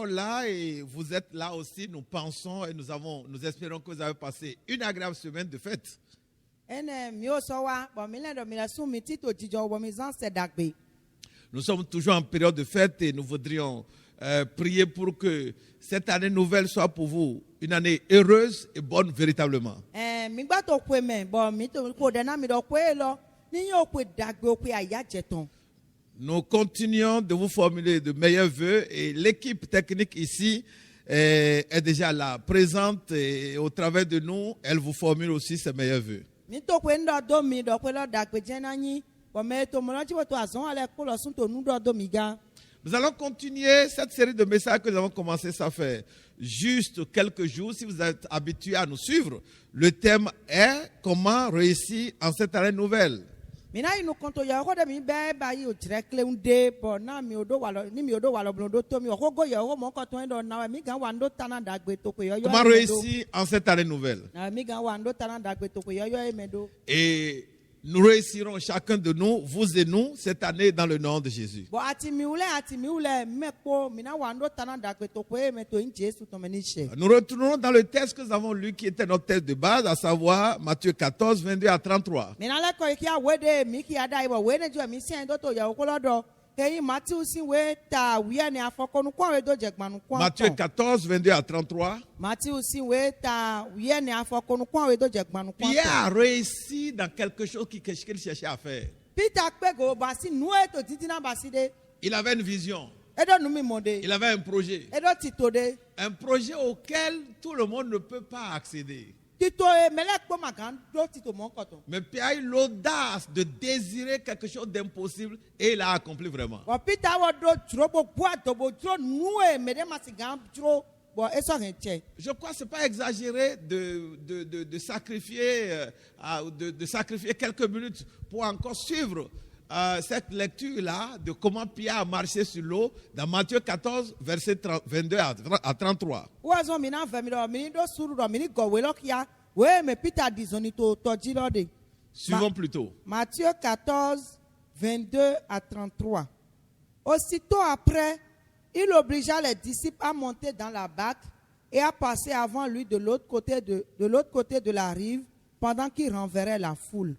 Là et vous êtes là aussi, nous pensons et nous espérons que vous avez passé une agréable semaine de fête. Nous sommes toujours en période de fête et nous voudrions prier pour que cette année nouvelle soit pour vous une année heureuse et bonne véritablement. Nous continuons de vous formuler de meilleurs vœux et l'équipe technique ici est déjà là, présente et au travers de nous, elle vous formule aussi ses meilleurs vœux. Nous allons continuer cette série de messages que nous avons commencé, ça fait juste quelques jours. Si vous êtes habitués à nous suivre, le thème est comment réussir en cette année nouvelle. Nous Comment réussir en cette année nouvelle? Et nous réussirons chacun de nous, vous et nous, cette année dans le nom de Jésus. Nous retournons dans le texte que nous avons lu qui était notre texte de base, à savoir Matthieu 14, 22 à 33. Matthieu 14, 22 à 33. Pierre a réussi dans quelque chose qu'il cherchait à faire. Il avait une vision. Il avait un projet. Un projet auquel tout le monde ne peut pas accéder. Mais Pierre a eu l'audace de désirer quelque chose d'impossible et il l'a accompli vraiment. Je crois que ce n'est pas exagéré de sacrifier quelques minutes pour encore suivre cette lecture-là de comment Pierre a marché sur l'eau dans Matthieu 14, verset 22 à 33. Suivons plutôt. Matthieu 14, 22 à 33. Aussitôt après, il obligea les disciples à monter dans la barque et à passer avant lui de l'autre côté de la rive pendant qu'il renverrait la foule.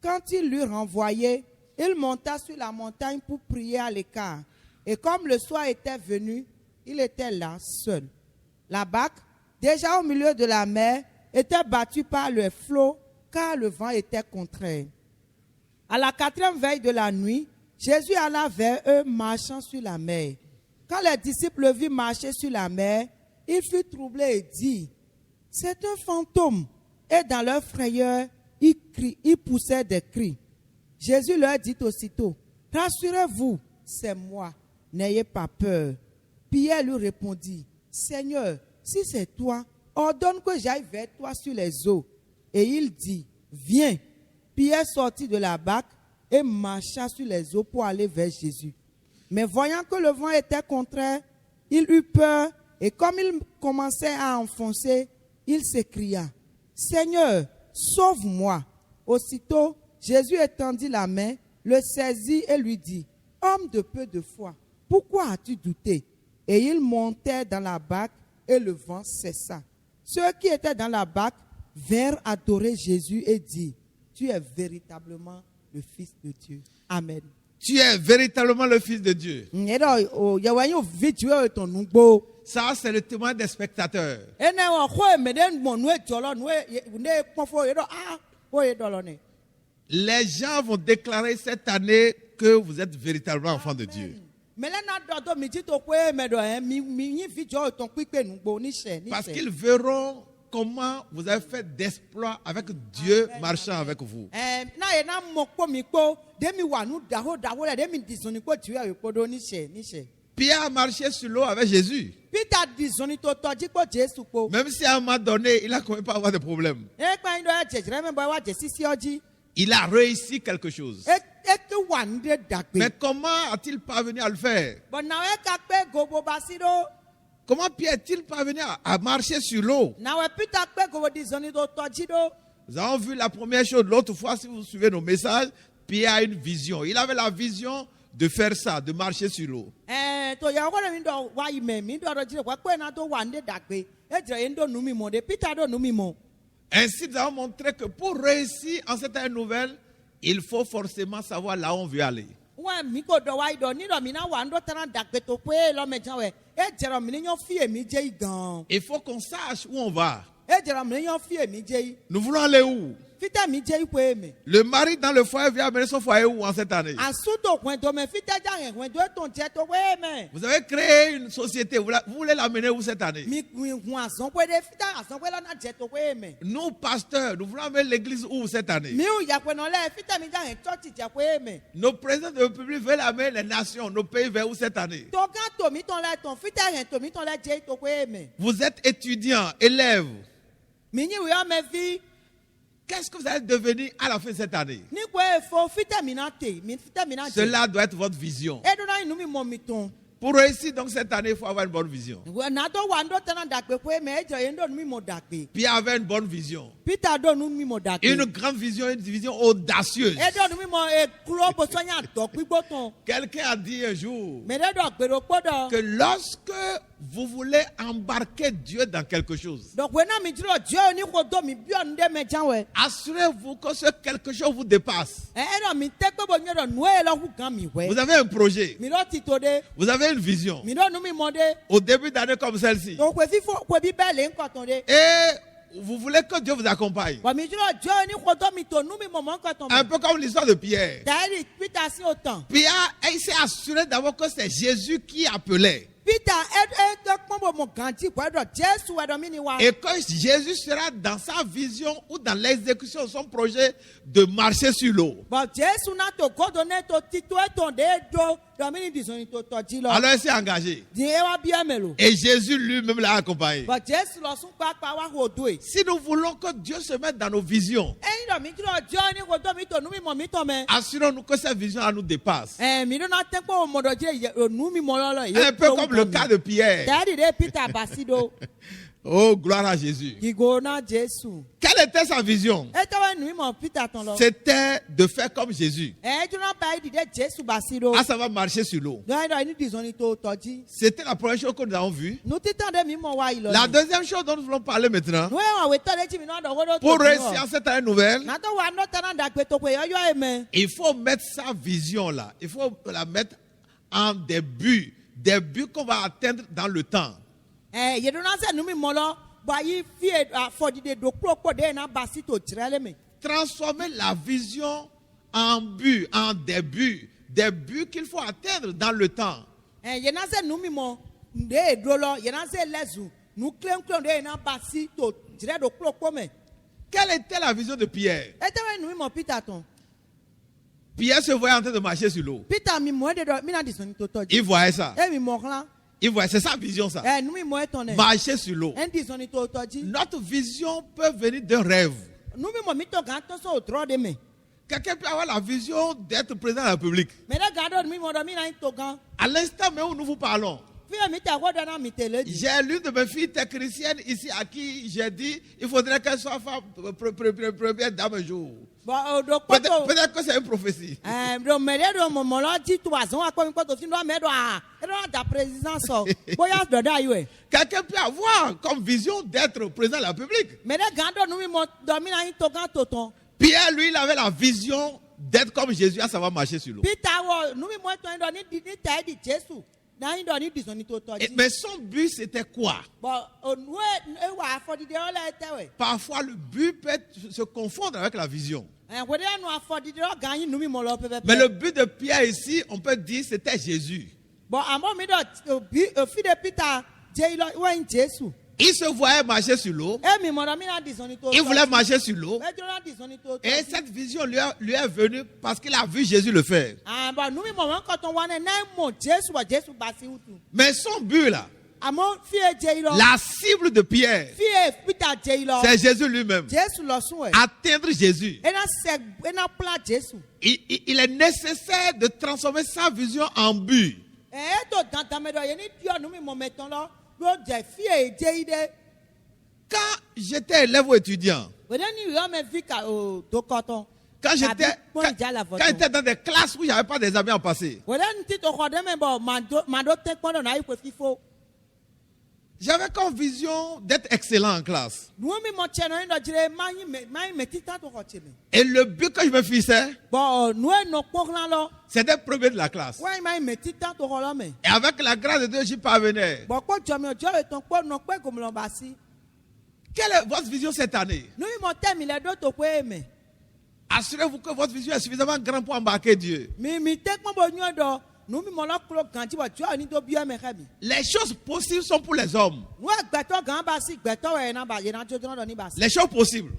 Quand il l'eut renvoyé, il monta sur la montagne pour prier à l'écart. Et comme le soir était venu, il était là seul. La barque, déjà au milieu de la mer, était battue par le flot car le vent était contraire. À la 4e veille de la nuit, Jésus alla vers eux marchant sur la mer. Quand les disciples le virent marcher sur la mer, il fut troublé et dit, « C'est un fantôme. » Et dans leur frayeur, ils poussaient des cris. Jésus leur dit aussitôt, « Rassurez-vous, c'est moi, n'ayez pas peur. » Pierre lui répondit, « Seigneur, si c'est toi, ordonne que j'aille vers toi sur les eaux. » Et il dit, « Viens. » Pierre sortit de la barque et marcha sur les eaux pour aller vers Jésus. Mais voyant que le vent était contraire, il eut peur et comme il commençait à enfoncer, il s'écria, « Seigneur, sauve-moi. » Aussitôt, Jésus étendit la main, le saisit et lui dit, « Homme de peu de foi, pourquoi as-tu douté ?» Et ils montèrent dans la barque et le vent cessa. Ceux qui étaient dans la barque vinrent adorer Jésus et dirent, « Tu es véritablement le Fils de Dieu. » Amen. Tu es véritablement le Fils de Dieu. Ça, c'est le témoin des spectateurs. Les gens vont déclarer cette année que vous êtes véritablement enfant de Dieu. Parce qu'ils verront comment vous avez fait d'exploits avec Dieu marchant avec vous. Pierre a marché sur l'eau avec Jésus. Même si à un moment donné, il a quand même pas avoir de problème. Il a réussi quelque chose. Mais comment a-t-il parvenu à le faire? Comment Pierre est-il parvenu à marcher sur l'eau? Nous avons vu la première chose. L'autre fois, si vous suivez nos messages, Pierre a une vision. Il avait la vision de faire ça, de marcher sur l'eau. to ya ko mi do wa ime mi do jire kwa kwe na to wa nde dagbe e jere ndo numi mo de Peter do numi mo. Ainsi, nous avons montré que pour réussir en cette année nouvelle, il faut forcément savoir là où on veut aller. Wa mi ko do wa do ni do mi na wa ndo tan dagbe to pe lo mejan we e jere mi ni yan fi emi je gan. Il faut qu'on sache où on va. E jere mi ni yan fi emi je. Nous voulons aller où? Fita mi je ipo eme. Le mari dans le foyer vient amener son foyer où en cette année? Asudo kwen do me fita jangen kwen do ton je to we me. Vous avez créé une société, vous voulez l'amener où cette année? Mi kun asan kwe de fita asan kwe la na je to we me. Nous, pasteurs, nous voulons amener l'église où cette année? Mi u ya kwen no le fita mi jangen church je kwe me. Nos présidents de la République veulent amener les nations, nos pays vers où cette année? To kan to mi ton le ton fita hen to mi ton le je to kwe me. Vous êtes étudiants, élèves. Mi ni we me vi. Qu'est-ce que vous allez devenir à la fin de cette année? Ni kwe fo fita mi na te, mi fita mi na je. Cela doit être votre vision. E do na inu mi mo mi ton. Pour réussir donc cette année, il faut avoir une bonne vision. Na do wa ndo tan dagbe kwe me e jere ndo mi mo dagbe. Pierre avait une bonne vision. Peter do nu mi mo dagbe. Une grande vision, une vision audacieuse. E do nu mi mo e kuro bo sonya do pigbo ton. Quelqu'un a dit un jour Me de do gbero podo. que lorsque vous voulez embarquer Dieu dans quelque chose, Donc when mi jiro je oni ko do mi bi on de me janwe. assurez-vous que ce quelque chose vous dépasse. E do mi te pe bo mi do nu e lo hu gan mi we. Vous avez un projet, Mi do ti to de. vous avez une vision. Mi do nu mi mo de. Au début d'année comme celle-ci, Donc kwe fifo kwe bi bele nko ton de. et vous voulez que Dieu vous accompagne. Wa mi jiro je oni ko do mi to nu mi mo mo nko ton. Un peu comme l'histoire de Pierre. Dari Peter si autant. Pierre, il s'est assuré d'abord que c'est Jésus qui appelait. Peter e pon mo ganti ko do Jesu e do mi ni wa. Et que Jésus sera dans sa vision ou dans l'exécution de son projet de marcher sur l'eau. But Jesu na to go do ne to tito e ton de do do mi ni disoni to ji lo. Alors il s'est engagé. Di e wa bi emelo. Et Jésus lui-même l'a accompagné. But Jesu lo sun pa wa ho do e. Si nous voulons que Dieu se mette dans nos visions, E do mi jiro je oni ko do mi to nu mi mo mi to me. assurons-nous que cette vision nous dépasse. Mi do na te po mo do je nu mi mo lo lo. Un peu comme le cas de Pierre. Daddy de Peter Basido. Oh, gloire à Jésus. Igona Jesu. Quelle était sa vision? E te wa nu mo Peter ton lo. C'était de faire comme Jésus, E do na pa di de Jesu Basido. à savoir marcher sur l'eau. Do ni disoni to ji. C'était la première chose que nous avons vue. Nu ti tan de mi mo wa ilo. La deuxième chose dont nous voulons parler maintenant, Nu e wa we to de ji mi no do go do. pour réussir en cette année nouvelle, Na to wa no tan da pe to pe yo yo eme. il faut mettre sa vision là. Il faut la mettre en des buts qu'on va atteindre dans le temps. Ye do na se nu mi mo lo. Ba yi fi for di de do pro de na Basito tirele me. Transformer la vision en buts, en des buts qu'il faut atteindre dans le temps. Ye na se nu mi mo nde do lo ye na se lezu nu klem de na Basito tire do pro me. Quelle était la vision de Pierre? E te wa nu mi mo Peter ton. Pierre se voyait en train de marcher sur l'eau. Peter mi mo de do mi na disoni to ji. Il voyait ça. E mi mo klan. Il voyait, c'est sa vision ça. Nu mi mo e ton e. Marcher sur l'eau. En disoni to ji. Notre vision peut venir d'un rêve. Nu mi mo mi to gan to so tro de me. Quelqu'un peut avoir la vision d'être président de la République. Me da gado mi mo do mi na to gan. À l'instant même où nous vous parlons, Fi mi ta go do na mi tele di. j'ai l'une de mes filles techniciennes ici à qui j'ai dit il faudrait qu'elle soit femme première dame un jour. Ba do ko to. Peut-être que c'est une prophétie. Do me de do mo lo ji to azon akọ mi ko to fi do me do e do da président so. Boya do da you e. Quelqu'un peut avoir comme vision d'être président de la République. Me de gado nu mi mo do mi na to gan to ton. Pierre, lui, il avait la vision d'être comme Jésus, à savoir marcher sur l'eau. Peter wo nu mi mo to do ni ta di Jesu. Na do ni disoni to ji. Mais son but, c'était quoi? But onu e wa for di de ole te we. Parfois, le but peut se confondre avec la vision. We de nu for di de gan yin nu mi mo lo pepe. Mais le but de Pierre ici, on peut dire, c'était Jésus. But amo mi do fi de Peter je lo we in Jesu. Il se voyait marcher sur l'eau. Mi mo do mi na disoni to. Il voulait marcher sur l'eau. E do na disoni to. Et cette vision lui est venue parce qu'il a vu Jésus le faire. But nu mi mo won ko ton wa na mo Jesu wa Jesu Basiutu. Mais son but là, Amo fi e je lo. la cible de Pierre, Fi e Peter je lo. c'est Jésus lui-même. Jesu lo sun e. Atteindre Jésus. E na pla Jesu. Il est nécessaire de transformer sa vision en but. E to dan me do ye ni dio nu mi mo meton lo. Lo je fi e je ide. Quand j'étais élève ou étudiant, We de ni yo me vi ka o do koton. Quand j'étais dans des classes où il n'y avait pas d'examen à passer, j'avais comme vision d'être excellent en classe. Et le but que je me fixais, c'était premier de la classe. Et avec la grâce de Dieu, j'y parvenais. Quelle est votre vision cette année? Assurez-vous que votre vision est suffisamment grande pour embarquer Dieu. Les choses possibles sont pour les hommes. Les choses possibles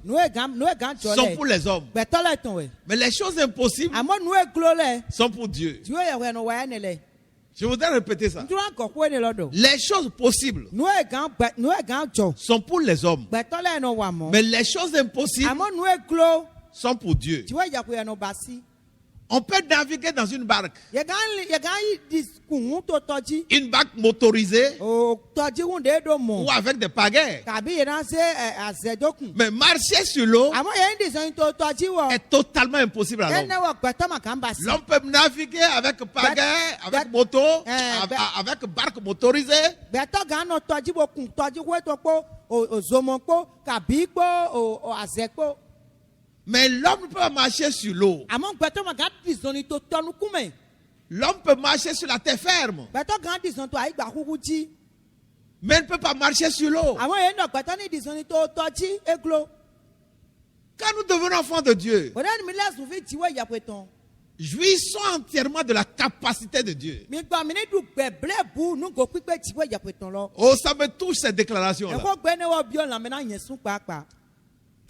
sont pour les hommes. Mais les choses impossibles sont pour Dieu. Je voudrais répéter ça. Les choses possibles sont pour les hommes. Mais les choses impossibles sont pour Dieu. On peut naviguer dans une barque. Une barque motorisée ou avec des pagaies. Mais marcher sur l'eau est totalement impossible à l'homme. L'homme peut naviguer avec pagaie, avec moto, avec barque motorisée. Mais l'homme peut marcher sur l'eau. L'homme peut marcher sur la terre ferme. Mais il ne peut pas marcher sur l'eau. Quand nous devenons enfants de Dieu, jouissons entièrement de la capacité de Dieu. Oh, ça me touche cette déclaration-là.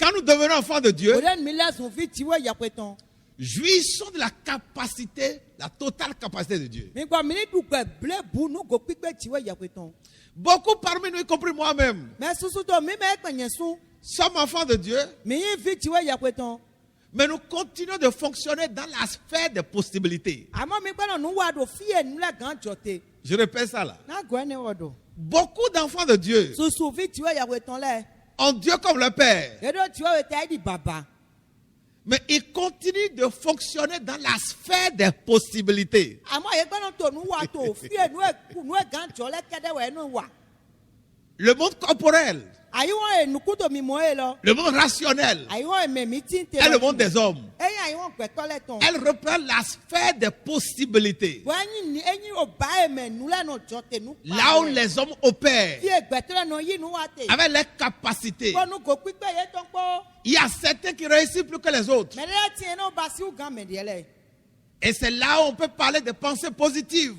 Quand nous devenons enfants de Dieu, jouissons de la capacité, la totale capacité de Dieu. Beaucoup parmi nous, y compris moi-même, sommes enfants de Dieu, mais nous continuons de fonctionner dans la sphère des possibilités. Je répète ça là. Beaucoup d'enfants de Dieu ont Dieu comme leur père. Mais ils continuent de fonctionner dans la sphère des possibilités. Le monde corporel, le monde rationnel et le monde des hommes, elle reprend la sphère des possibilités. Là où les hommes opèrent avec leurs capacités. Il y a certains qui réussissent plus que les autres. Et c'est là où on peut parler de pensées positives.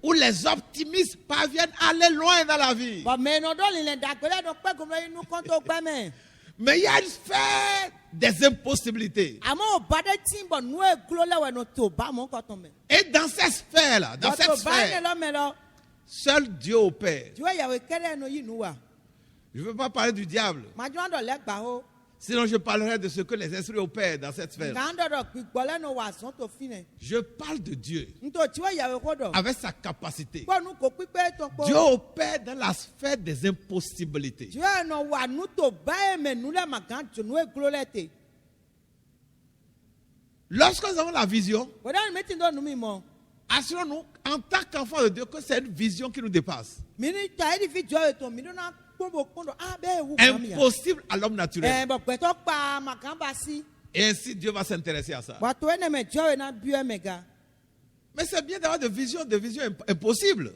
Où les optimistes parviennent à aller loin dans la vie. Mais il y a une sphère des impossibilités. Et dans cette sphère-là, seul Dieu opère. Je ne veux pas parler du diable. Sinon, je parlerai de ce que les esprits opèrent dans cette sphère. Je parle de Dieu avec sa capacité. Dieu opère dans la sphère des impossibilités. Lorsque nous avons la vision, assurons-nous en tant qu'enfants de Dieu que c'est une vision qui nous dépasse. Impossible à l'homme naturel. Et ainsi Dieu va s'intéresser à ça. Mais c'est bien d'avoir des visions impossibles.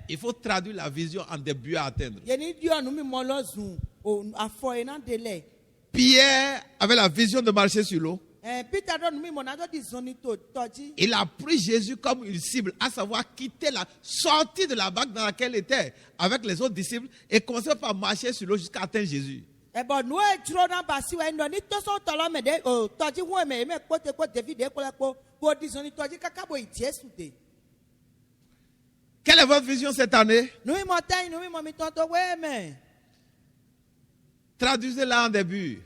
Il faut traduire la vision en des buts à atteindre. Pierre avait la vision de marcher sur l'eau. Il a pris Jésus comme une cible, à savoir quitter la sortie de la barque dans laquelle il était avec les autres disciples et commencer par marcher sur l'eau jusqu'à atteindre Jésus. Quelle est votre vision cette année? Traduisez-la en début.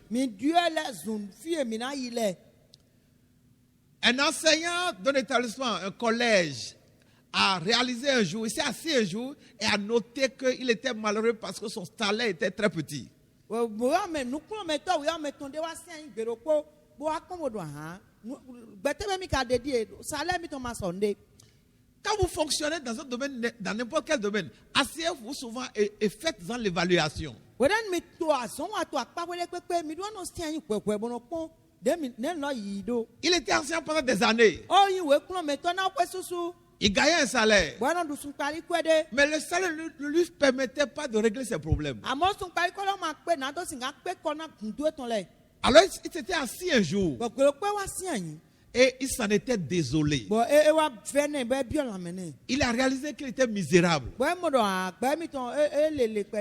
Un enseignant d'un établissement, un collège, a réalisé un jour, il s'est assis un jour et a noté qu'il était malheureux parce que son salaire était très petit. Quand vous fonctionnez dans un domaine, dans n'importe quel domaine, asseyez-vous souvent et faites-en l'évaluation. Il était ancien pendant des années. Il gagnait un salaire. Mais le salaire ne lui permettait pas de régler ses problèmes. Alors il s'était assis un jour et il s'en était désolé. Il a réalisé qu'il était misérable.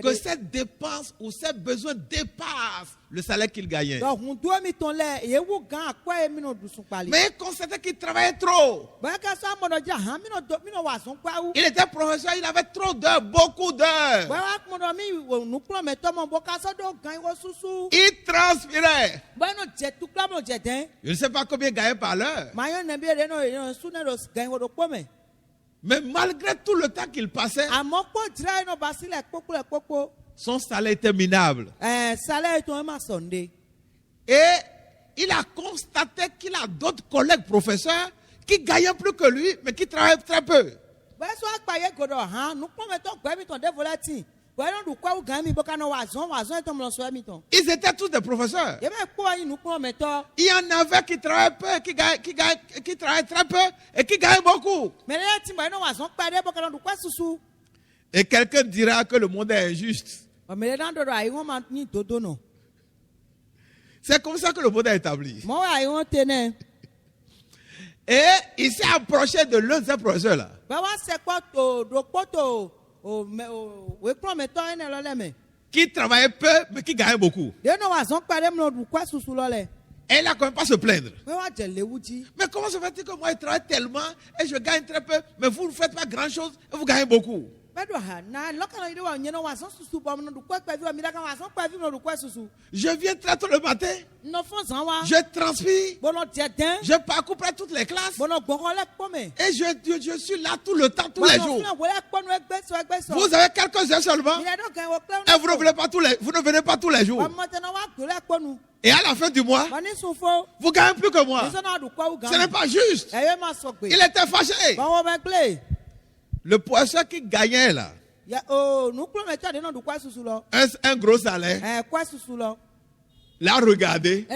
Que cette dépense ou ces besoins dépassent le salaire qu'il gagnait. Mais il constatait qu'il travaillait trop. Il était professeur, il avait trop d'heures, beaucoup d'heures. Il transpirait. Je ne sais pas combien il gagnait par l'heure. Mais malgré tout le temps qu'il passait, son salaire était minable. Et il a constaté qu'il a d'autres collègues professeurs qui gagnaient plus que lui, mais qui travaillaient très peu. Ils étaient tous des professeurs. Il y en avait qui travaillaient peu, qui travaillaient très peu et qui gagnaient beaucoup. Et quelqu'un dira que le monde est injuste. C'est comme ça que le monde est établi. Et il s'est approché de l'un de ces professeurs-là. Qui travaillait peu, mais qui gagnait beaucoup. Et il n'a quand même pas se plaindre. Mais comment se fait-il que moi je travaille tellement et je gagne très peu, mais vous ne faites pas grand-chose et vous gagnez beaucoup? Je viens très tôt le matin. Je transpire. Je parcours près toutes les classes. Et je suis là tout le temps, tous les jours. Vous avez quelques heures seulement. Et vous ne venez pas tous les jours. Et à la fin du mois, vous gagnez plus que moi. Ce n'est pas juste. Il était fâché. Le poisseur qui gagnait là, un gros salaire, l'a regardé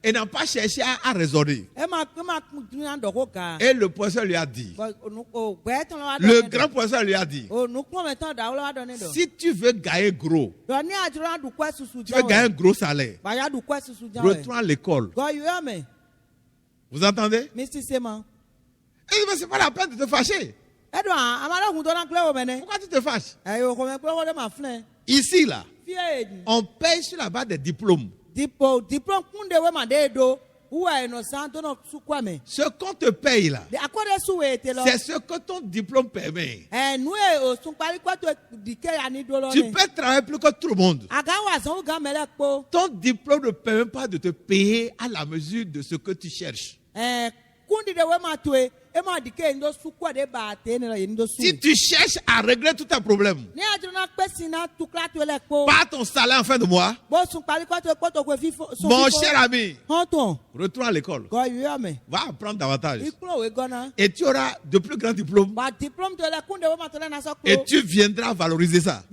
et n'a pas cherché à raisonner. Et le poisseur lui a dit, le grand poisseur lui a dit, si tu veux gagner gros, tu veux gagner un gros salaire, retourne à l'école. Vous entendez? Et ce n'est pas la peine de te fâcher. Pourquoi tu te fâches? Ici, là, on paye sur la base des diplômes. Ce qu'on te paye là, c'est ce que ton diplôme permet. Tu peux travailler plus que tout le monde. Ton diplôme ne permet pas de te payer à la mesure de ce que tu cherches. Si tu cherches à régler tous tes problèmes par ton salaire en fin de mois, mon cher ami, retourne à l'école. Va apprendre davantage. Et tu auras de plus grands diplômes. Et tu viendras valoriser ça.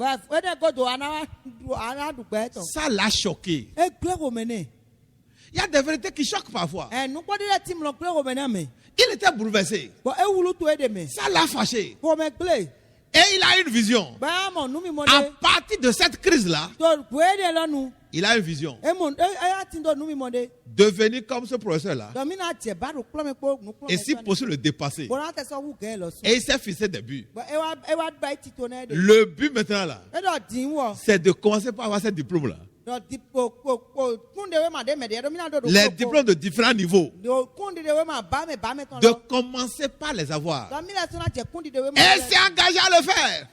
Ça l'a choqué. Il y a des vérités qui choquent parfois. Il était bouleversé. Ça l'a fâché. Et il a une vision. À partir de cette crise-là, il a une vision. Devenir comme ce professeur-là. Et si possible, le dépasser. Et il s'est fixé des buts. Le but maintenant, là, c'est de commencer par avoir ce diplôme-là. Les diplômes de différents niveaux. De commencer par les avoir. Elle s'est engagée à le faire.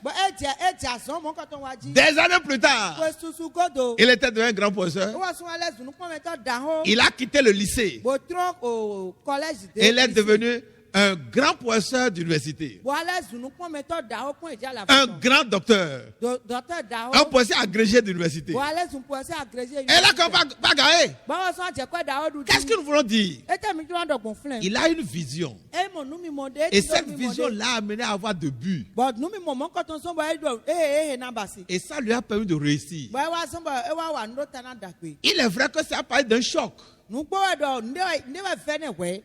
Des années plus tard, il était devenu un grand professeur. Il a quitté le lycée. Et il est devenu un grand professeur d'université, Bon, allez, nous pouvons mettre d'ao, point déjà la un façon. grand docteur, Docteur d'ao. un professeur agrégé d'université. Bon, allez, nous pouvons essayer agrégé. Et là, quand pas gagné, Bon, on s'en dit quoi d'ao d'où. qu'est-ce que nous voulons dire? Et t'as mis toi dans mon flin. Il a une vision. Et mon nous mi monde. Et cette vision l'a amené à avoir de buts. Bon, nous mi moment quand on s'en va, nambasi. Et ça lui a permis de réussir. Bon, on s'en va, on nous t'en d'accord. Il est vrai que ça a parlé d'un choc. Nous pouvons ne va faire ne ouais.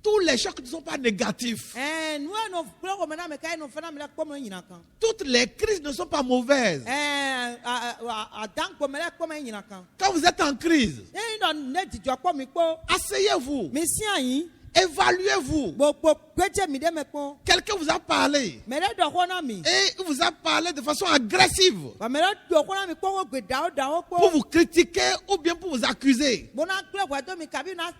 Tous les chocs ne sont pas négatifs. Nous nous prenons maintenant mais quand nous faisons mais comme une inakan. Toutes les crises ne sont pas mauvaises. Dans comme là comme une inakan. Quand vous êtes en crise, Non ne dis toi comme quoi. asseyez-vous, Mais si aïe. évaluez-vous. Bon que mi de me ko. Quelqu'un vous a parlé Mais là do ko na mi. et il vous a parlé de façon agressive Mais là do ko na mi ko go dao pour vous critiquer ou bien pour vous accuser. Bon na club wa do mi kabi na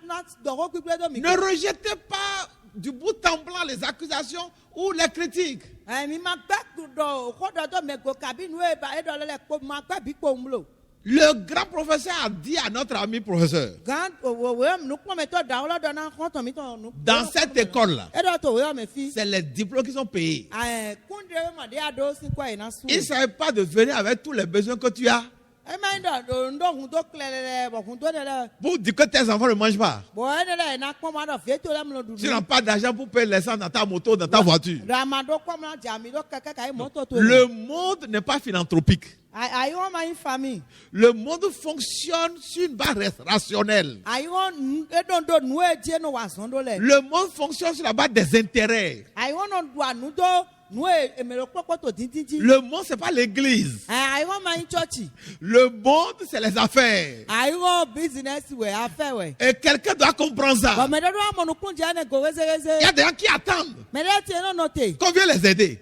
do ko ku do mi. Ne rejetez pas du bout en blanc les accusations ou les critiques. Mi ma gba do ko do me go kabi nu e ba e do le ko ma gba bi ko mlo. Le grand professeur a dit à notre ami professeur, dans cette école-là, c'est les diplômes qui sont payés. Il ne savait pas de venir avec tous les besoins que tu as. Pour dire que tes enfants ne mangent pas. Tu n'as pas d'argent pour payer l'essence dans ta moto, dans ta voiture. Le monde n'est pas philanthropique. Le monde fonctionne sur une base rationnelle. Le monde fonctionne sur la base des intérêts. Le monde, ce n'est pas l'église. Le monde, c'est les affaires. Et quelqu'un doit comprendre ça. Il y a des gens qui attendent qu'on vienne les aider.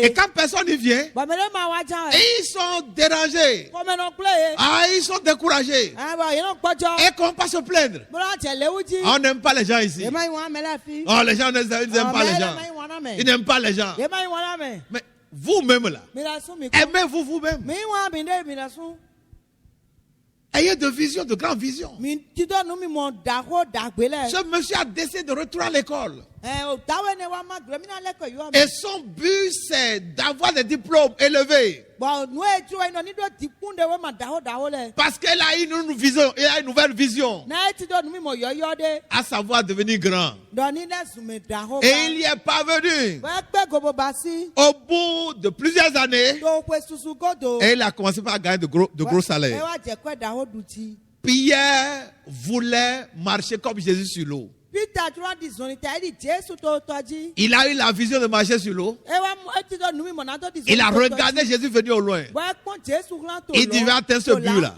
Et quand personne n'y vient, ils sont dérangés. Ils sont découragés. Et qu'on ne pas se plaindre. On n'aime pas les gens ici. Oh, les gens n'aiment pas les gens. Ils n'aiment pas les gens. Mais vous-même là, aimez-vous vous-même. Ayez de vision, de grandes visions. Ce monsieur a décidé de retourner à l'école. Et son but, c'est d'avoir des diplômes élevés. Parce qu'elle a une vision, il a une nouvelle vision. À savoir devenir grand. Et il y est parvenu. Au bout de plusieurs années, et il a commencé par gagner de gros salaires. Pierre voulait marcher comme Jésus sur l'eau. Il a eu la vision de marcher sur l'eau. Il a regardé Jésus venir au loin. Il dit, va atteindre ce but-là.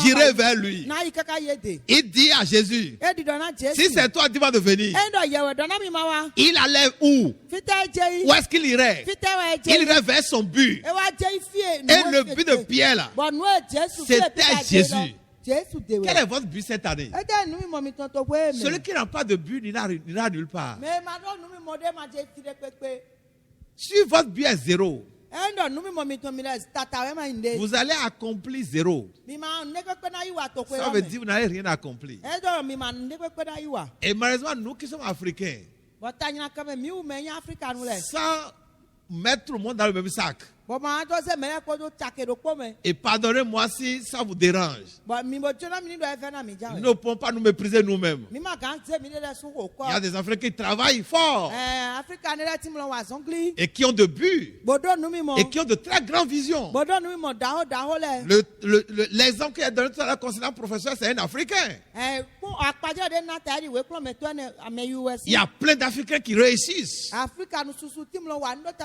J'irai vers lui. Il dit à Jésus, si c'est toi qui vas devenir, il allait où? Où est-ce qu'il irait? Il irait vers son but. Et le but de Pierre là, c'était Jésus. Quel est votre but cette année? Celui qui n'a pas de but n'ira nulle part. Si votre but est zéro, vous allez accomplir zéro. Ça veut dire que vous n'allez rien accomplir. Et malheureusement, nous qui sommes africains, sans mettre tout le monde dans le même sac. Et pardonnez-moi si ça vous dérange. Nous ne pouvons pas nous mépriser nous-mêmes. Il y a des Africains qui travaillent fort et qui ont de buts et qui ont de très grandes visions. L'exemple qui est donné tout à l'heure concernant le professeur, c'est un Africain. Il y a plein d'Africains qui réussissent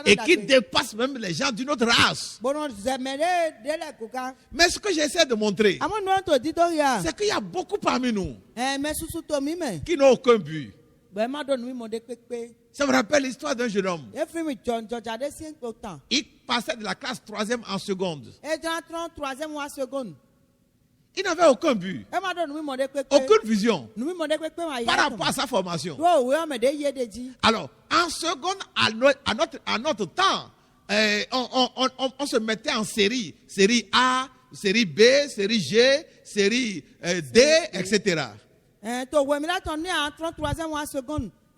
et qui dépassent même les gens d'une autre race. Mais ce que j'essaie de montrer, c'est qu'il y a beaucoup parmi nous qui n'ont aucun but. Ça me rappelle l'histoire d'un jeune homme. Il passait de la classe 3e en seconde. Il n'avait aucun but, aucune vision par rapport à sa formation. Alors, en seconde, à notre temps, on se mettait en série. Série A, série B, série G, série D, etc.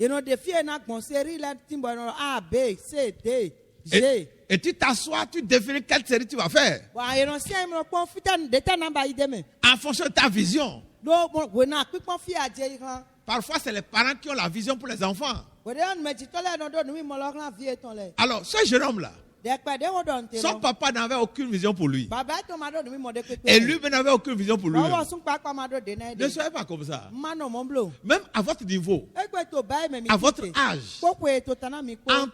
Et nos défis, on a une série là, A, B, C, D, G. Et tu t'assois, tu définis quelle série tu vas faire. En fonction de ta vision. Parfois, c'est les parents qui ont la vision pour les enfants. Alors, ce jeune homme-là, son papa n'avait aucune vision pour lui. Et lui n'avait aucune vision pour lui. Ne soyez pas comme ça. Même à votre niveau, à votre âge, en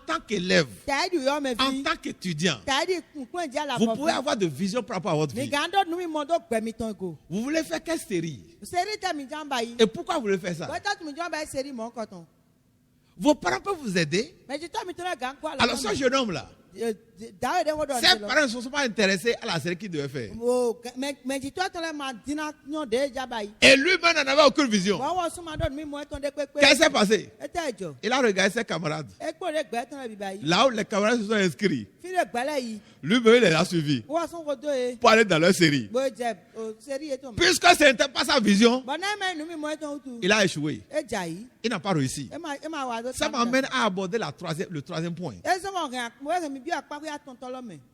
tant qu'élève, en tant qu'étudiant, vous pouvez avoir de vision par rapport à votre vie. Vous voulez faire quelle série? Et pourquoi vous voulez faire ça? Vos parents peuvent vous aider. Alors ce jeune homme-là, ses parents ne sont pas intéressés à la série qu'il devait faire. Et lui-même n'en avait aucune vision. Qu'est-ce qui s'est passé? Il a regardé ses camarades. Là où les camarades se sont inscrits, lui-même il les a suivis pour aller dans leur série. Puisque ce n'était pas sa vision, il a échoué. Il n'a pas réussi. Ça m'amène à aborder le troisième point.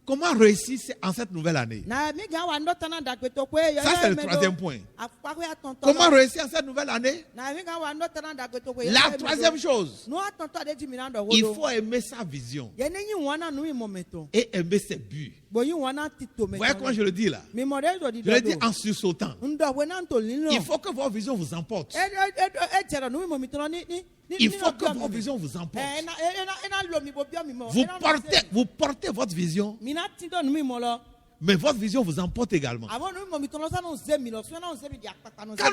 Comment réussir en cette nouvelle année? Ça, c'est le troisième point. Comment réussir en cette nouvelle année? La troisième chose, il faut aimer sa vision et aimer ses buts. Vous voyez comment je le dis là? Je le dis en sursautant. Il faut que votre vision vous emporte. Il faut que votre vision vous emporte. Vous portez votre vision, mais votre vision vous emporte également. Quand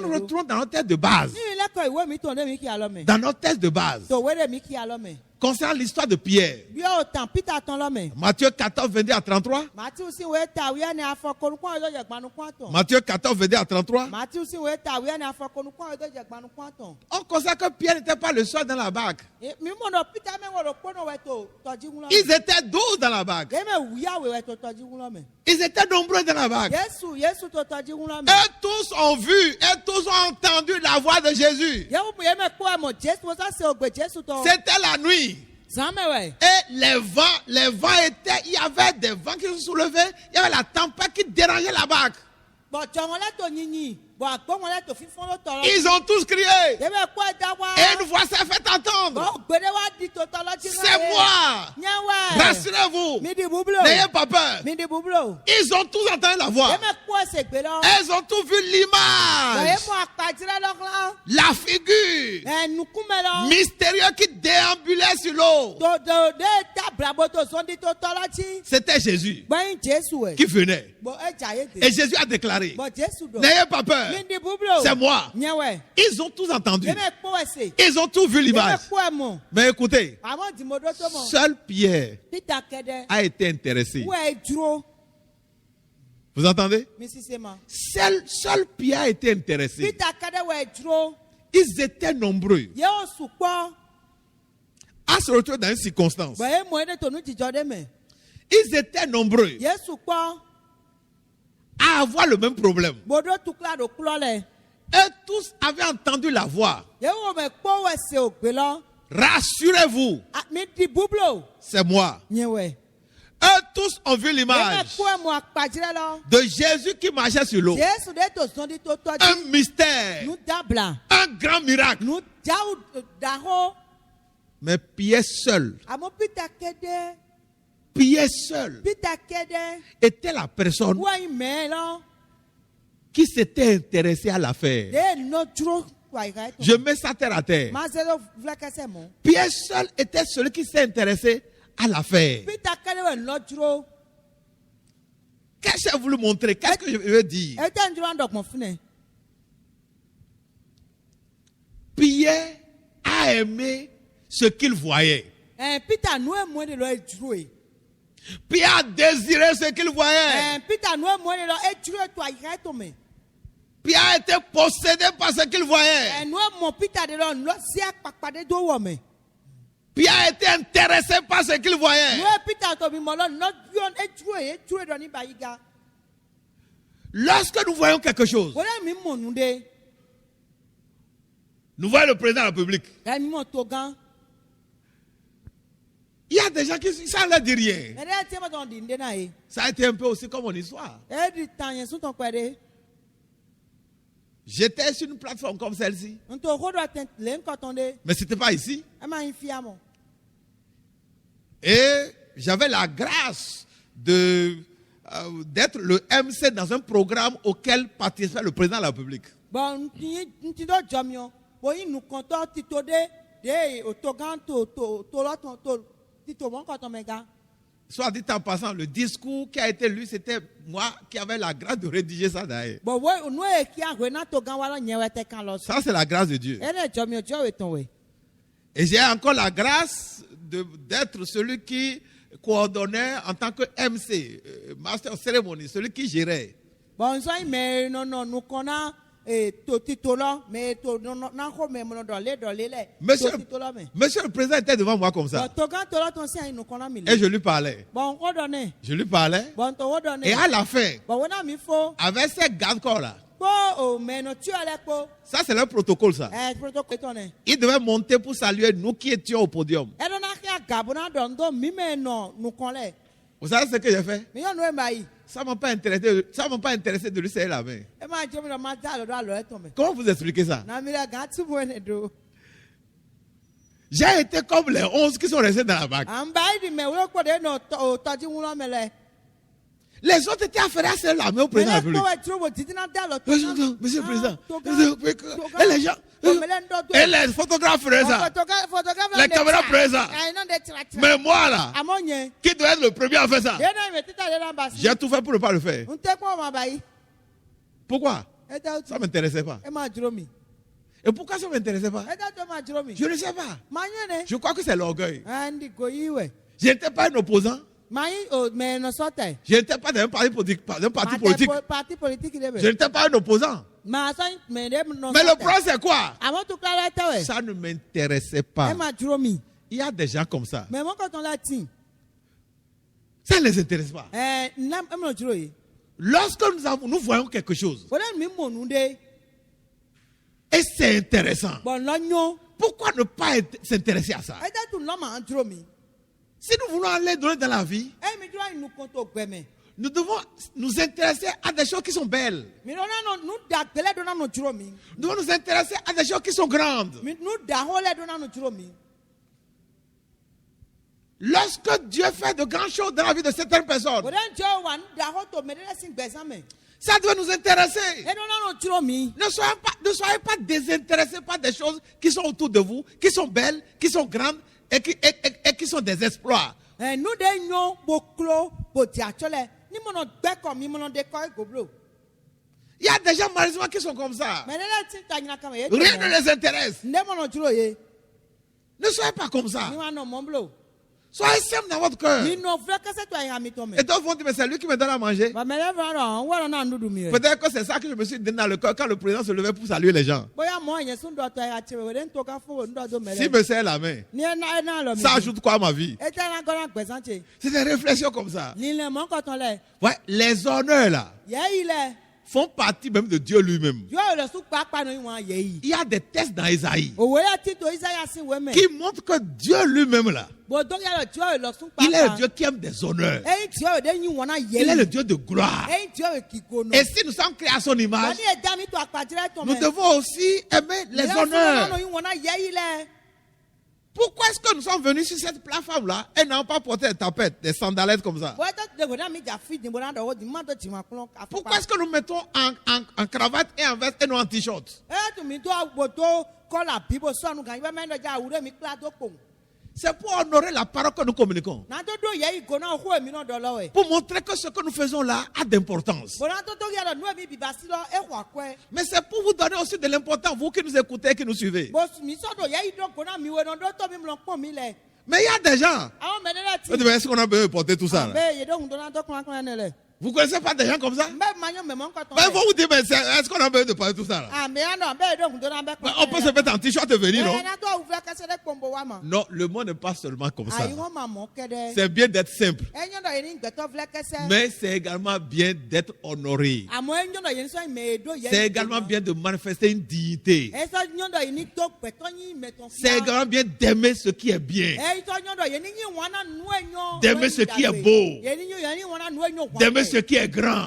nous retournons dans notre test de base, concernant l'histoire de Pierre, Matthieu 14, 22 à 33. Matthieu 14, 22 à 33. On constate que Pierre n'était pas le seul dans la barque. Ils étaient 12 dans la barque. Ils étaient nombreux dans la barque. Et tous ont vu et tous ont entendu la voix de Jésus. C'était la nuit. Et les vents étaient, il y avait des vents qui se soulevaient, il y avait la tempête qui dérangeait la barque. Ils ont tous crié. Et une voix s'est fait entendre. C'est moi. Rassurez-vous. N'ayez pas peur. Ils ont tous entendu la voix. Ils ont tous vu l'image. La figure mystérieuse qui déambulait sur l'eau. C'était Jésus qui venait. Et Jésus a déclaré, n'ayez pas peur. C'est moi. Ils ont tous entendu. Ils ont tous vu l'image. Mais écoutez, seul Pierre a été intéressé. Vous entendez? Seul Pierre a été intéressé. Ils étaient nombreux à se retrouver dans une circonstance. Ils étaient nombreux à avoir le même problème. Et tous avaient entendu la voix. Rassurez-vous, c'est moi. Et tous ont vu l'image de Jésus qui marchait sur l'eau. Un mystère, un grand miracle. Mais Pierre seul était la personne qui s'était intéressée à l'affaire. Je mets ça terre à terre. Pierre seul était celui qui s'est intéressé à l'affaire. Qu'est-ce que je voulais montrer? Qu'est-ce que je veux dire? Pierre a aimé ce qu'il voyait. Pierre a désiré ce qu'il voyait. Pierre a été possédé par ce qu'il voyait. Pierre a été intéressé par ce qu'il voyait. Lorsque nous voyons quelque chose, Nous voyons le président de la République. Emi mo to gan. Il y a des gens qui ça ne leur dit rien. Ere ti mo don di nde na e. Ça a été un peu aussi comme mon histoire. E di tan yen sun ton kwede. J'étais sur une plateforme comme celle-ci. Nto ho do ten le nko ton de. Mais ce n'était pas ici. E ma yin fi amo. Et j'avais la grâce d'être le MC dans un programme auquel participait le président de la République. Bon nti do jomio. Bo yin nu kon to ti to de o to gan to lo to ti to bon kon ton mega. Soit dit en passant, le discours qui a été lu, c'était moi qui avais la grâce de rédiger ça d'ailleurs. Bon we nu e ki agwe na to gan wala nyewe te kan lo. Ça, c'est la grâce de Dieu. Ere jomio jo we ton we. Et j'ai encore la grâce d'être celui qui coordonnait en tant que MC, Master of Ceremony, celui qui gérait. Bon so me no nu kona to ti to lo me to na ko me mo do le le. Monsieur le président était devant moi comme ça. To gan to lo ton si nu kona mi le. Et je lui parlais. Bon ko donné. Je lui parlais. Bon to wo donné. Et à la fin, Bon wona mi fo. avec ces gardes-corps là, Po me no tu ale po. ça c'est leur protocole ça. Protocole ton e. Ils devaient monter pour saluer nous qui étions au podium. E do na ka gabona don do mi me no nu kon le. Vous savez ce que j'ai fait? Mi yo nu e mai. Ça m'a pas intéressé de lui serrer la main. E ma jo mi do ma da lo do e ton me. Comment vous expliquez ça? Na mi le gan tu bo ne do. J'ai été comme les 11 qui sont restés dans la bague. Am bai di me wo ko de no to ji won lo me le. Les autres étaient affairés à serrer la main au président de la République. Monsieur le président. Et les gens. Et les photographes présents. Les caméras présents. Mais moi là, qui doit être le premier à faire ça? J'ai tout fait pour ne pas le faire. Pourquoi? Ça ne m'intéressait pas. Et pourquoi ça ne m'intéressait pas? Je ne sais pas. Je crois que c'est l'orgueil. Je n'étais pas un opposant. Je n'étais pas dans un parti politique. Je n'étais pas un opposant. Mais le problème c'est quoi? Ça ne m'intéressait pas. Il y a des gens comme ça. Ça ne les intéresse pas. Lorsque nous voyons quelque chose et c'est intéressant, pourquoi ne pas s'intéresser à ça? Si nous voulons aller donner dans la vie, nous devons nous intéresser à des choses qui sont belles. Nous devons nous intéresser à des choses qui sont grandes. Lorsque Dieu fait de grandes choses dans la vie de certaines personnes, ça doit nous intéresser. Ne soyez pas désintéressés par des choses qui sont autour de vous, qui sont belles, qui sont grandes et qui sont des exploits. Il y a des gens malheureusement qui sont comme ça. Rien ne les intéresse. Ne soyez pas comme ça. Soyez simple dans votre cœur. Et d'autres vont dire, mais c'est lui qui me donne à manger. Peut-être que c'est ça que je me suis donné dans le cœur quand le président se levait pour saluer les gens. S'il me serre la main, ça ajoute quoi à ma vie? C'est des réflexions comme ça. Ouais, les honneurs là font partie même de Dieu lui-même. Il y a des textes dans Isaïe qui montrent que Dieu lui-même là, il est le Dieu qui aime des honneurs. Il est le Dieu de gloire. Et si nous sommes créés à son image, nous devons aussi aimer les honneurs. Pourquoi est-ce que nous sommes venus sur cette plateforme-là et n'avons pas porté des tapettes, des sandalettes comme ça? Pourquoi est-ce que nous mettons en cravate et en veste et non en t-shirt? C'est pour honorer la parole que nous communiquons. Pour montrer que ce que nous faisons là a d'importance. Mais c'est pour vous donner aussi de l'importance, vous qui nous écoutez et qui nous suivez. Mais il y a des gens. Est-ce qu'on a besoin de porter tout ça là? Vous ne connaissez pas des gens comme ça? Mbe manyo me mon koton. Ben, il faut vous dire, mais est-ce qu'on a besoin de parler de tout ça là? Ah mais non, be do ndo na be. Ben, on peut se mettre en t-shirt et venir, non? Na to ouvre kase de pombo wa ma. Non, le monde n'est pas seulement comme ça. Ayi won ma mo kede. C'est bien d'être simple, Enyo do yeni gbeto vle kase. mais c'est également bien d'être honoré. Amo enyo do yeni so me do yeni. C'est également bien de manifester une dignité. Eso nyo do yeni to gbeto yin meton. C'est également bien d'aimer ce qui est bien, So nyo do yeni yin wana nu enyo. d'aimer ce qui est beau, Yeni wana nu enyo. d'aimer ce qui est grand.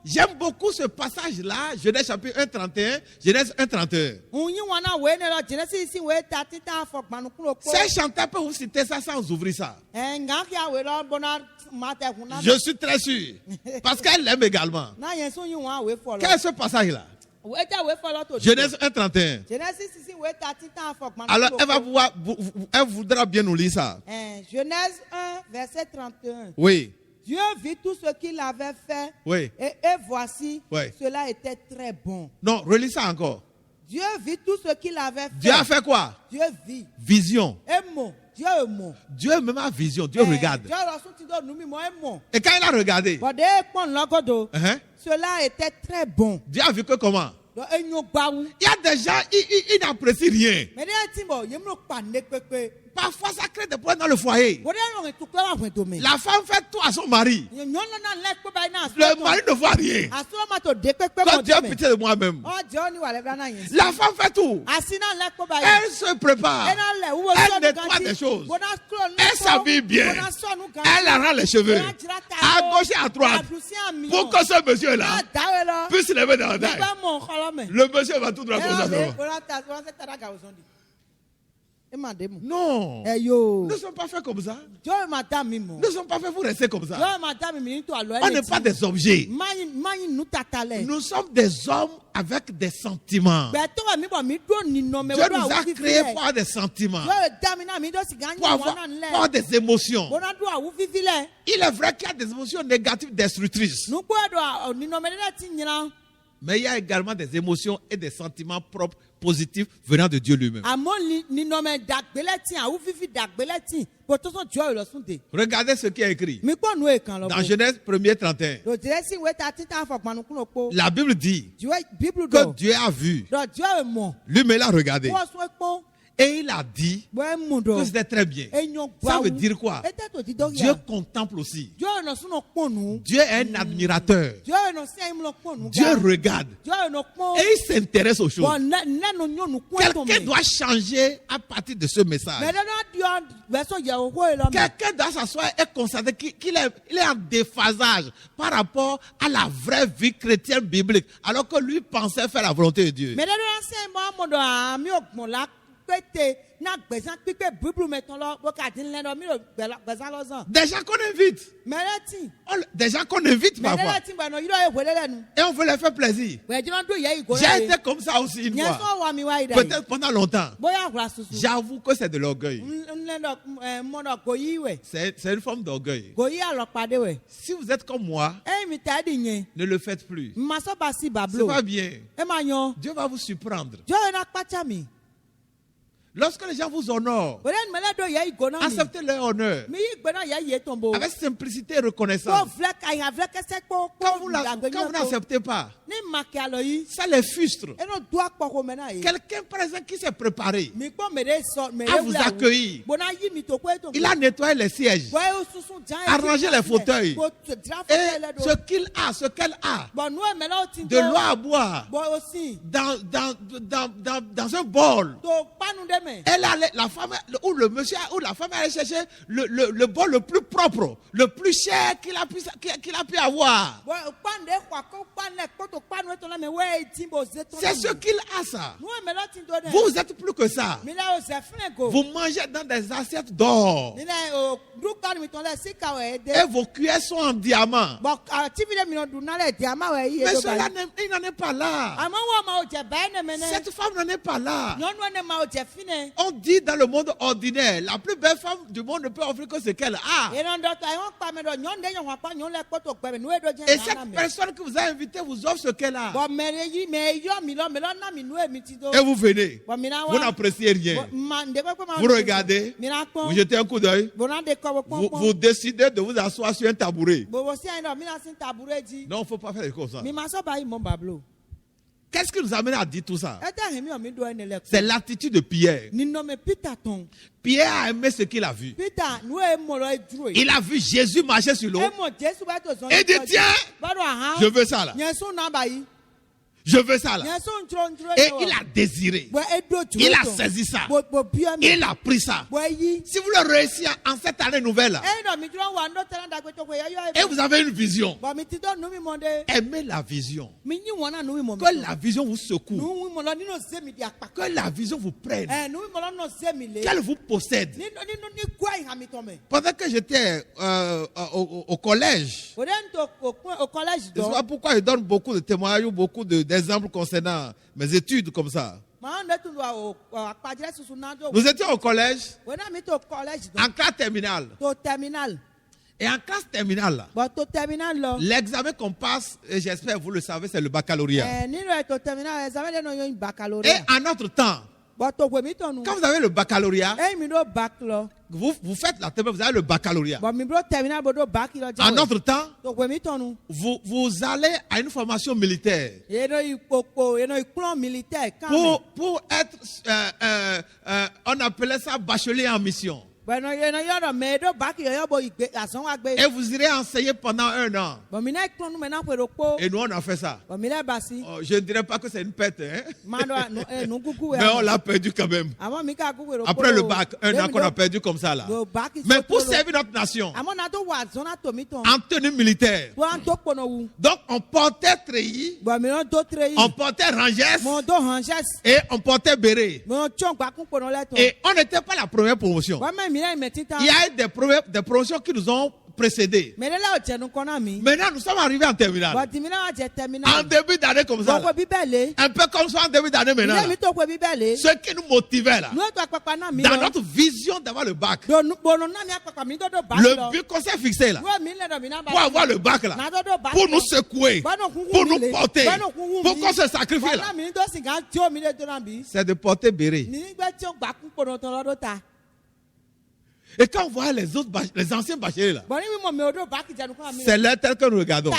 J'aime beaucoup ce passage-là, Genèse chapitre 1, 31, Genèse 1, 31. Ces chanteurs peuvent vous citer ça sans ouvrir ça. Je suis très sûr. Parce qu'elle l'aime également. Quel est ce passage-là? Genèse 1, 31. Alors, elle voudra bien nous lire ça. Genèse 1, verset 31. Oui. Dieu vit tout ce qu'il avait fait. Oui. Et voici, cela était très bon. Non, relis ça encore. Dieu vit tout ce qu'il avait fait. Dieu a fait quoi? Dieu vit. Vision. Dieu est mot. Dieu même a vision. Dieu regarde. Et quand il a regardé, cela était très bon. Dieu a vu que comment? Il y a des gens, ils n'apprécient rien. Parfois, ça crée des problèmes dans le foyer. La femme fait tout à son mari. Le mari ne voit rien. Quand Dieu a pitié de moi-même. La femme fait tout. Elle se prépare. Elle nettoie des choses. Elle s'habille bien. Elle arrange les cheveux. À gauche et à droite. Pour que ce monsieur-là puisse lever dans la taille. Le monsieur va tout droit comme ça. Non. Nous ne sommes pas faits comme ça. Nous ne sommes pas faits pour rester comme ça. On n'est pas des objets. Nous sommes des hommes avec des sentiments. Dieu nous a créés pour avoir des sentiments. Pour avoir des émotions. Il est vrai qu'il y a des émotions négatives destructrices. Mais il y a également des émotions et des sentiments propres, positifs, venant de Dieu lui-même. Regardez ce qui est écrit dans Genèse 1er 31. La Bible dit que Dieu a vu. Lui-même l'a regardé. Et il a dit que c'était très bien. Ça veut dire quoi? Dieu contemple aussi. Dieu est un admirateur. Dieu regarde. Et il s'intéresse aux choses. Quelqu'un doit changer à partir de ce message. Quelqu'un doit s'asseoir et constater qu'il est en déphasage par rapport à la vraie vie chrétienne biblique. Alors que lui pensait faire la volonté de Dieu. Des gens qu'on invite. Des gens qu'on invite parfois. Et on veut leur faire plaisir. J'ai été comme ça aussi une fois. Peut-être pendant longtemps. J'avoue que c'est de l'orgueil. C'est une forme d'orgueil. Si vous êtes comme moi, ne le faites plus. C'est pas bien. Dieu va vous surprendre. Lorsque les gens vous honorent, acceptez leur honneur avec simplicité et reconnaissance. Quand vous n'acceptez pas, ça les frustre. Quelqu'un, par exemple, qui s'est préparé à vous accueillir, il a nettoyé les sièges, arrangé les fauteuils, et ce qu'il a, ce qu'elle a, de l'eau à boire, dans un bol. Elle allait, la femme ou le monsieur ou la femme allait chercher le bol le plus propre, le plus cher qu'il a pu avoir. C'est ce qu'il a, ça. Vous êtes plus que ça. Vous mangez dans des assiettes d'or. Et vos cuillères sont en diamant. Mais cela, il n'en est pas là. Cette femme n'en est pas là. ne. On dit dans le monde ordinaire, la plus belle femme du monde ne peut offrir que ce qu'elle a. Et non docteur, on pas me do nyon de yon pa nyon le poto pe nous e do Et cette personne qui vous a invité vous offre ce qu'elle a. Bon mais yo mi lo na mi nous e mi ti do. Et vous venez. Bon mi na Vous wa. n'appréciez rien. Vous Vous regardez. Vous jetez un coup d'œil. Vous décidez de vous asseoir sur un tabouret. Non, il ne faut pas faire comme ça. Qu'est-ce qui nous amène à dire tout ça? C'est l'attitude de Pierre. Pierre a aimé ce qu'il a vu. Il a vu Jésus marcher sur l'eau. Et il dit, tiens, je veux ça là. Je veux ça là. Et il a désiré. Il a saisi ça. Il a pris ça. Si vous le réussissez en cette année nouvelle là, et vous avez une vision, aimez la vision. Que la vision vous secoue. Que la vision vous prenne. Qu'elle vous possède. Pendant que j'étais au collège, c'est pourquoi je donne beaucoup de témoignages, beaucoup d'exemples concernant mes études comme ça. Nous étions au collège, en classe terminale. Et en classe terminale, l'examen qu'on passe, et j'espère vous le savez, c'est le baccalauréat. Et en notre temps, quand vous avez le baccalauréat, vous faites la terminale, vous avez le baccalauréat. En notre temps, vous allez à une formation militaire. Pour être, on appelait ça bachelier en mission. Et vous irez enseigner pendant 1 an. Et nous, on a fait ça. Je ne dirais pas que c'est une perte. Hein? Mais on l'a perdu quand même. Après le bac, 1 an qu'on a perdu comme ça là. Mais pour servir notre nation, en tenue militaire. Donc on portait treillis, on portait rangers et on portait béret. Et on n'était pas la première promotion. Il y a eu des promotions qui nous ont précédés. Maintenant, nous sommes arrivés en terminale. En début d'année comme ça. Là. Un peu comme ça en début d'année maintenant. Là. Ce qui nous motivait là. Dans notre vision d'avoir le bac. Le but qu'on s'est fixé là. Pour avoir le bac là. Pour nous secouer. Pour nous porter. Pour qu'on se sacrifie là. C'est de porter béret. Et quand on voit les autres, les anciens bacheliers là, c'est là tel que nous regardons.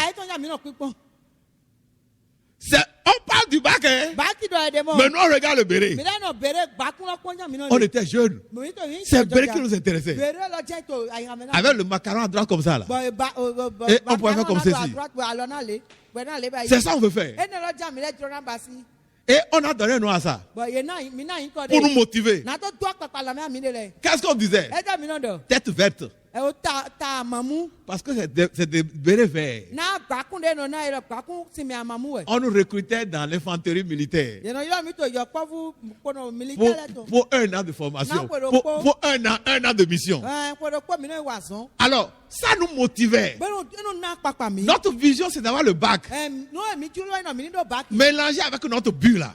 On parle du bac, hein? Mais nous on regarde le béret. On était jeunes. C'est le béret qui nous intéressait. Avec le macaron à droite comme ça là. Et on pouvait faire comme ceci. C'est ça qu'on veut faire. Et on a donné un nom à ça. Pour nous motiver. Qu'est-ce qu'on disait? Tête verte. Parce que c'est des bérets verts. On nous recrutait dans l'infanterie militaire. Pour 1 an de formation. Pour 1 an de mission. Alors, ça nous motivait. Notre vision, c'est d'avoir le bac. Mélangé avec notre but là.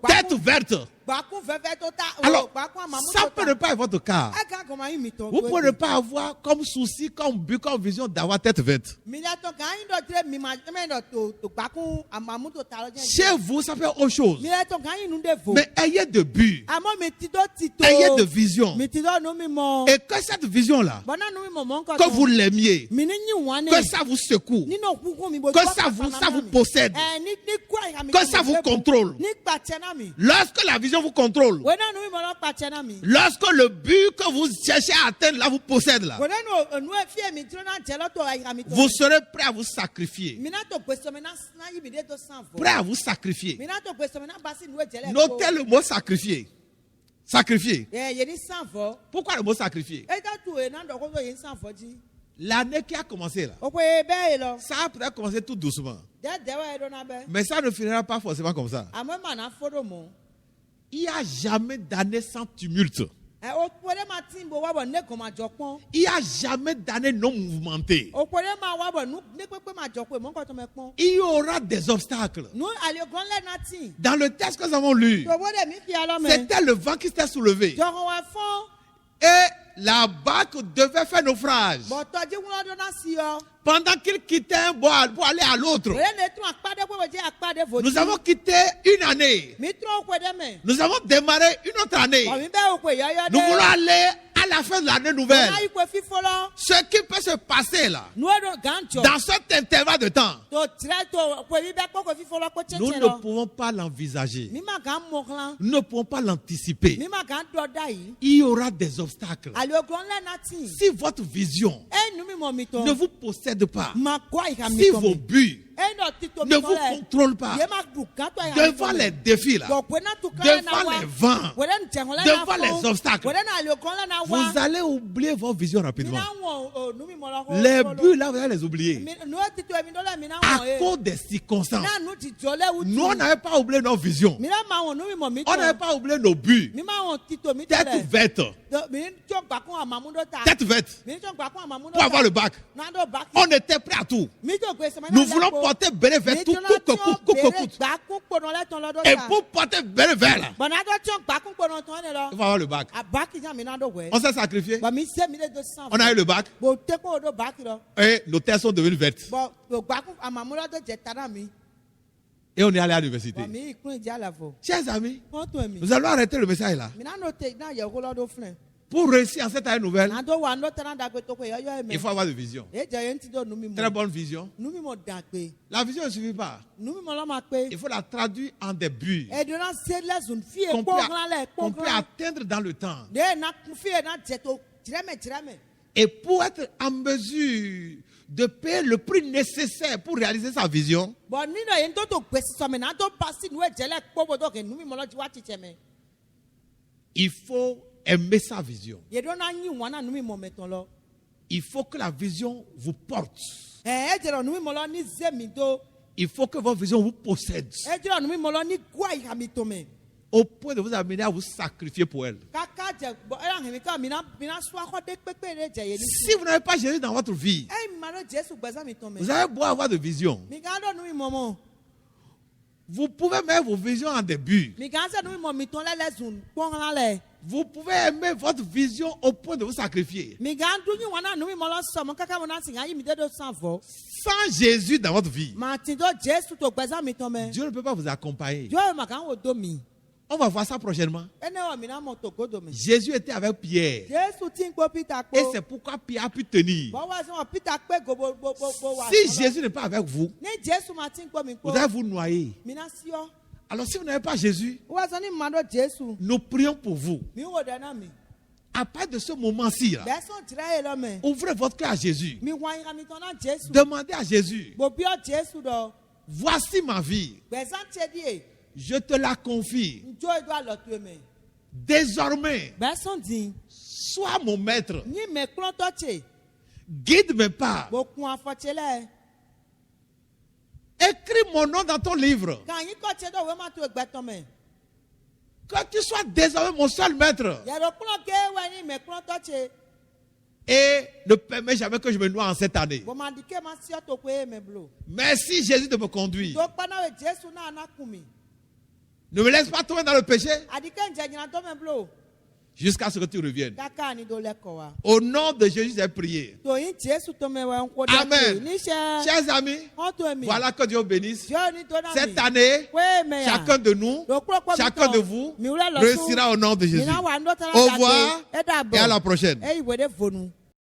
Tête verte. Alors, ça peut ne pas être votre cas. Vous pouvez ne pas avoir comme souci, comme but, comme vision d'avoir tête verte. Chez vous, ça peut être autre chose. Mais ayez de but. Ayez de vision. Et que cette vision-là, que vous l'aimiez, que ça vous secoue, que ça vous possède, que ça vous contrôle. Lorsque la vision vous contrôle, lorsque le but que vous cherchez à atteindre là vous possède là, vous serez prêt à vous sacrifier. Prêt à vous sacrifier. Notez le mot sacrifier. Sacrifier. Pourquoi le mot sacrifier? L'année qui a commencé là, ça a peut-être commencé tout doucement. Mais ça ne finira pas forcément comme ça. Il n'y a jamais d'année sans tumulte. Il n'y a jamais d'année non mouvementée. Il y aura des obstacles. Dans le texte que nous avons lu, c'était le vent qui s'était soulevé. Et la barque devait faire naufrage. Pendant qu'il quittait un bois pour aller à l'autre, nous avons quitté une année. Nous avons démarré une autre année. Nous voulons aller à la fin de l'année nouvelle. Ce qui peut se passer là, dans cet intervalle de temps, nous ne pouvons pas l'envisager. Nous ne pouvons pas l'anticiper. Il y aura des obstacles. Si votre vision ne vous possède pas, si vos buts ne vous contrôlent pas, devant les défis là, devant les vents, devant les obstacles, vous allez oublier vos visions rapidement. Les buts là, vous allez les oublier. À cause des circonstances. Nous, on n'avait pas oublié nos visions. On n'avait pas oublié nos buts. Tête verte. Tête verte. Pour avoir le bac. On était prêts à tout. Nous voulons porter béret vers tout, et pour porter béret vers là, il faut avoir le bac. On s'est sacrifié. On a eu le bac. Et nos terres sont devenues vertes. Et on est allé à l'université. Chers amis, nous allons arrêter le message là. Pour réussir en cette année nouvelle, il faut avoir de vision. Très bonne vision. La vision ne suffit pas. Il faut la traduire en des buts qu'on peut atteindre dans le temps. Et pour être en mesure de payer le prix nécessaire pour réaliser sa vision, il faut aimer sa vision. Il faut que la vision vous porte. Il faut que votre vision vous possède. Au point de vous amener à vous sacrifier pour elle. Si vous n'avez pas Jésus dans votre vie, vous avez beau avoir de vision. Vous pouvez mettre vos visions en début. Vous pouvez aimer votre vision au point de vous sacrifier. Sans Jésus dans votre vie, Dieu ne peut pas vous accompagner. On va voir ça prochainement. Jésus était avec Pierre. Et c'est pourquoi Pierre a pu tenir. Si Jésus n'est pas avec vous, vous allez vous noyer. Alors si vous n'avez pas Jésus, nous prions pour vous. À partir de ce moment-ci, ouvrez votre cœur à Jésus. Demandez à Jésus. Voici ma vie. Je te la confie. Désormais, sois mon maître. Guide mes pas. Écris mon nom dans ton livre. Que tu sois désormais mon seul maître. Et ne permets jamais que je me noie en cette année. Merci Jésus de me conduire. Ne me laisse pas tomber dans le péché jusqu'à ce que tu reviennes. Au nom de Jésus, j'ai prié. Amen. Chers amis, voilà que Dieu bénisse. Cette année, chacun de nous, chacun de vous réussira au nom de Jésus. Au revoir et à la prochaine.